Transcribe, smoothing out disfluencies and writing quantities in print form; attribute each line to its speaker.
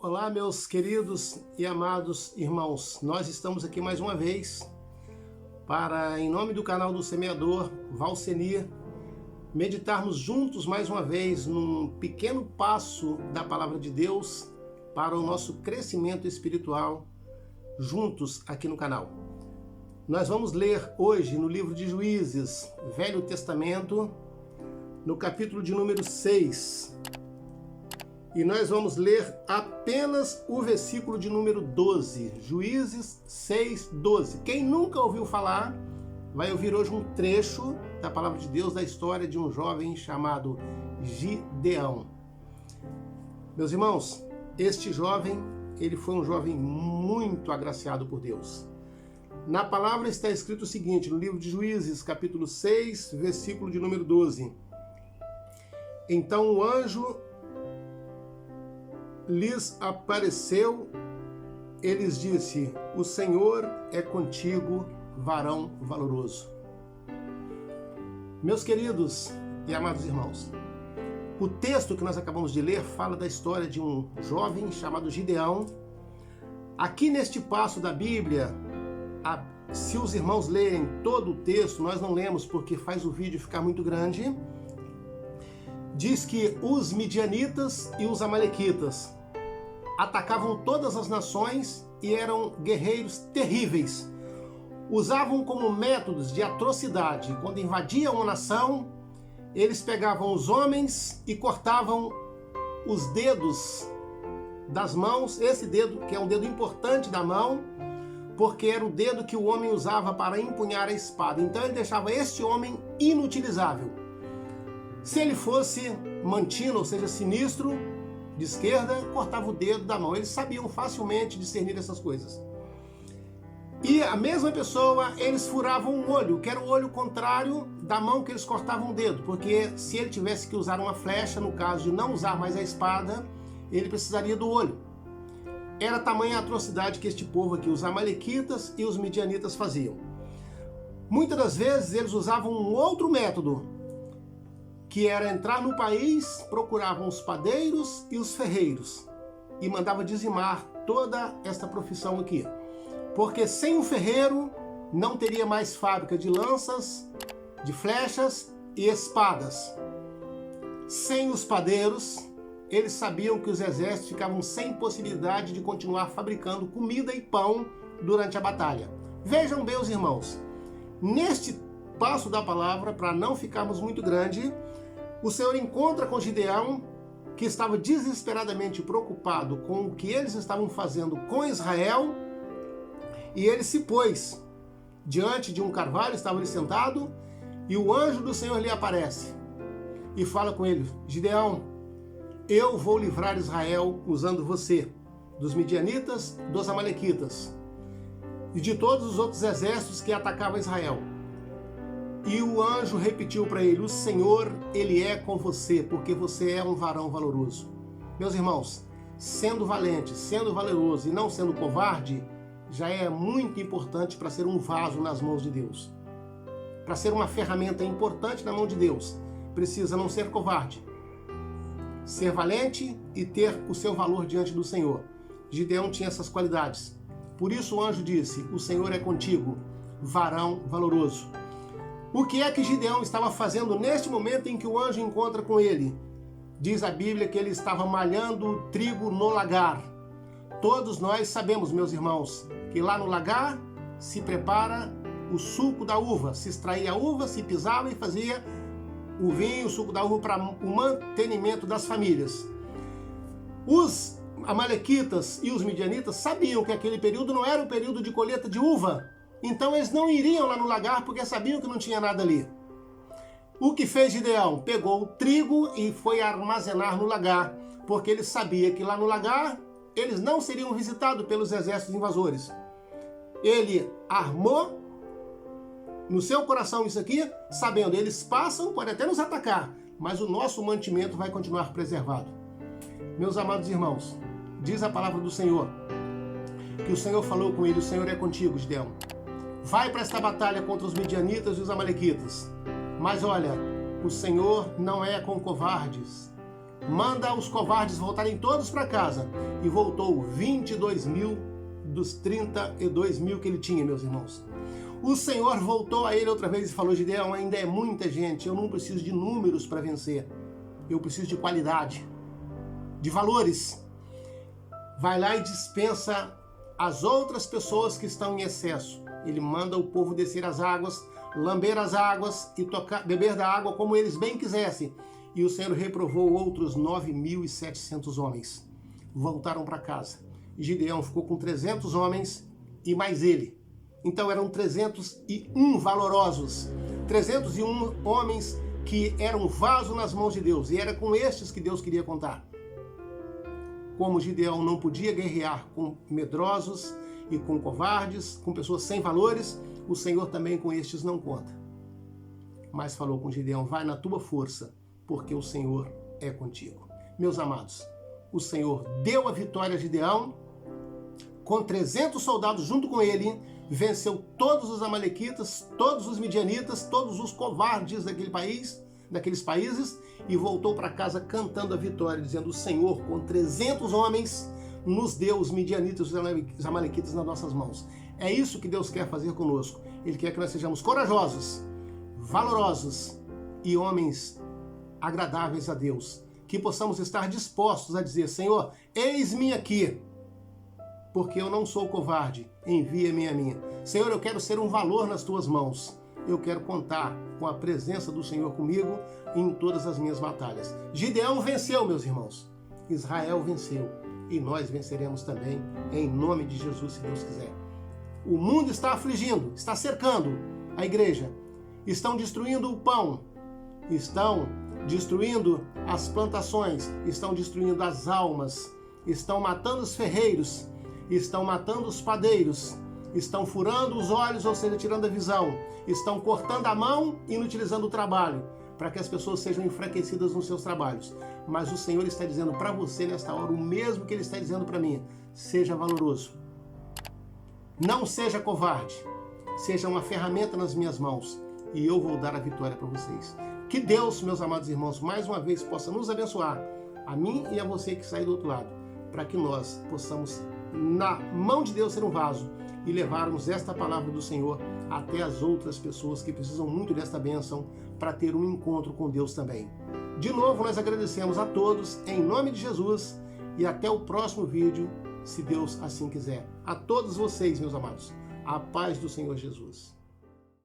Speaker 1: Olá, meus queridos e amados irmãos. Nós estamos aqui mais uma vez para, em nome do canal do Semeador, Valsenir, meditarmos juntos mais uma vez num pequeno passo da Palavra de Deus para o nosso crescimento espiritual juntos aqui no canal. Nós vamos ler hoje no livro de Juízes, Velho Testamento, no capítulo de número 6. E nós vamos ler apenas o versículo de número 12, Juízes 6, 12. Quem nunca ouviu falar, vai ouvir hoje um trecho da Palavra de Deus da história de um jovem chamado Gideão. Meus irmãos, este jovem, ele foi um jovem muito agraciado por Deus. Na palavra está escrito o seguinte, no livro de Juízes, capítulo 6, versículo de número 12. Então o anjo lhes apareceu, eles disse: o Senhor é contigo, varão valoroso. Meus queridos e amados irmãos, o texto que nós acabamos de ler fala da história de um jovem chamado Gideão. Aqui neste passo da Bíblia, se os irmãos lerem todo o texto, nós não lemos porque faz o vídeo ficar muito grande. Diz que os midianitas e os amalequitas atacavam todas as nações e eram guerreiros terríveis. Usavam como métodos de atrocidade. Quando invadiam uma nação, eles pegavam os homens e cortavam os dedos das mãos. Esse dedo, que é um dedo importante da mão, porque era o dedo que o homem usava para empunhar a espada. Então ele deixava este homem inutilizável. Se ele fosse mantino, ou seja, sinistro, de esquerda, cortava o dedo da mão. Eles sabiam facilmente discernir essas coisas. E a mesma pessoa, eles furavam um olho, que era o olho contrário da mão que eles cortavam o dedo, porque se ele tivesse que usar uma flecha, no caso de não usar mais a espada, ele precisaria do olho. Era tamanha a atrocidade que este povo aqui, os amalequitas e os midianitas, faziam. Muitas das vezes eles usavam um outro método, que era entrar no país, procuravam os padeiros e os ferreiros e mandava dizimar toda esta profissão aqui. Porque sem o ferreiro não teria mais fábrica de lanças, de flechas e espadas. Sem os padeiros, eles sabiam que os exércitos ficavam sem possibilidade de continuar fabricando comida e pão durante a batalha. Vejam bem, os irmãos, neste passo da palavra, para não ficarmos muito grande, o Senhor encontra com Gideão, que estava desesperadamente preocupado com o que eles estavam fazendo com Israel, e ele se pôs diante de um carvalho, estava ali sentado, e o anjo do Senhor lhe aparece e fala com ele: Gideão, eu vou livrar Israel usando você, dos midianitas, dos amalequitas e de todos os outros exércitos que atacavam Israel. E o anjo repetiu para ele: o Senhor, Ele é com você, porque você é um varão valoroso. Meus irmãos, sendo valente, sendo valoroso e não sendo covarde, já é muito importante para ser um vaso nas mãos de Deus. Para ser uma ferramenta importante na mão de Deus, precisa não ser covarde, ser valente e ter o seu valor diante do Senhor. Gideão tinha essas qualidades. Por isso o anjo disse: o Senhor é contigo, varão valoroso. O que é que Gideão estava fazendo neste momento em que o anjo encontra com ele? Diz a Bíblia que ele estava malhando trigo no lagar. Todos nós sabemos, meus irmãos, que lá no lagar se prepara o suco da uva. Se extraía a uva, se pisava e fazia o vinho, o suco da uva para o mantenimento das famílias. Os amalequitas e os midianitas sabiam que aquele período não era o período de colheita de uva. Então eles não iriam lá no lagar porque sabiam que não tinha nada ali. O que fez Gideão? Pegou o trigo e foi armazenar no lagar, porque ele sabia que lá no lagar eles não seriam visitados pelos exércitos invasores. Ele armou no seu coração isso aqui, sabendo, eles passam, podem até nos atacar, mas o nosso mantimento vai continuar preservado. Meus amados irmãos, diz a palavra do Senhor, que o Senhor falou com ele: o Senhor é contigo, Gideão. Vai para esta batalha contra os midianitas e os amalequitas. Mas olha, o Senhor não é com covardes. manda os covardes voltarem todos para casa. E voltou 22 mil dos 32 mil que ele tinha, meus irmãos. O Senhor voltou a ele outra vez e falou: Gideão, ainda é muita gente, eu não preciso de números para vencer. Eu preciso de qualidade, de valores. Vai lá e dispensa as outras pessoas que estão em excesso. Ele manda o povo descer as águas, lamber as águas e beber da água como eles bem quisessem. E o Senhor reprovou outros 9.700 homens. Voltaram para casa. Gideão ficou com 300 homens e mais ele. Então eram 301 valorosos. 301 homens que eram vaso nas mãos de Deus. E era com estes que Deus queria contar. Como Gideão não podia guerrear com medrosos e com covardes, com pessoas sem valores, o Senhor também com estes não conta. Mas falou com Gideão: vai na tua força, porque o Senhor é contigo. Meus amados, o Senhor deu a vitória a Gideão, com 300 soldados junto com ele, venceu todos os amalequitas, todos os midianitas, todos os covardes daqueles países, e voltou para casa cantando a vitória, dizendo: o Senhor, com 300 homens, nos deu os midianitas e os amalequitas nas nossas mãos. É isso que Deus quer fazer conosco. Ele quer que nós sejamos corajosos, valorosos e homens agradáveis a Deus. Que possamos estar dispostos a dizer: Senhor, eis-me aqui, porque eu não sou covarde, envia-me a mim. Senhor, eu quero ser um valor nas tuas mãos. Eu quero contar com a presença do Senhor comigo em todas as minhas batalhas. Gideão venceu, meus irmãos. Israel venceu. E nós venceremos também, em nome de Jesus, se Deus quiser. O mundo está afligindo, está cercando a igreja. Estão destruindo o pão. Estão destruindo as plantações. Estão destruindo as almas. Estão matando os ferreiros. Estão matando os padeiros. Estão furando os olhos, ou seja, tirando a visão. Estão cortando a mão e inutilizando o trabalho, para que as pessoas sejam enfraquecidas nos seus trabalhos. Mas o Senhor está dizendo para você nesta hora o mesmo que Ele está dizendo para mim: seja valoroso. Não seja covarde. Seja uma ferramenta nas minhas mãos e eu vou dar a vitória para vocês. Que Deus, meus amados irmãos, mais uma vez possa nos abençoar, a mim e a você que está do outro lado, para que nós possamos, na mão de Deus, ser um vaso e levarmos esta palavra do Senhor até as outras pessoas que precisam muito desta bênção para ter um encontro com Deus também. De novo, nós agradecemos a todos, em nome de Jesus, e até o próximo vídeo, se Deus assim quiser. A todos vocês, meus amados, a paz do Senhor Jesus.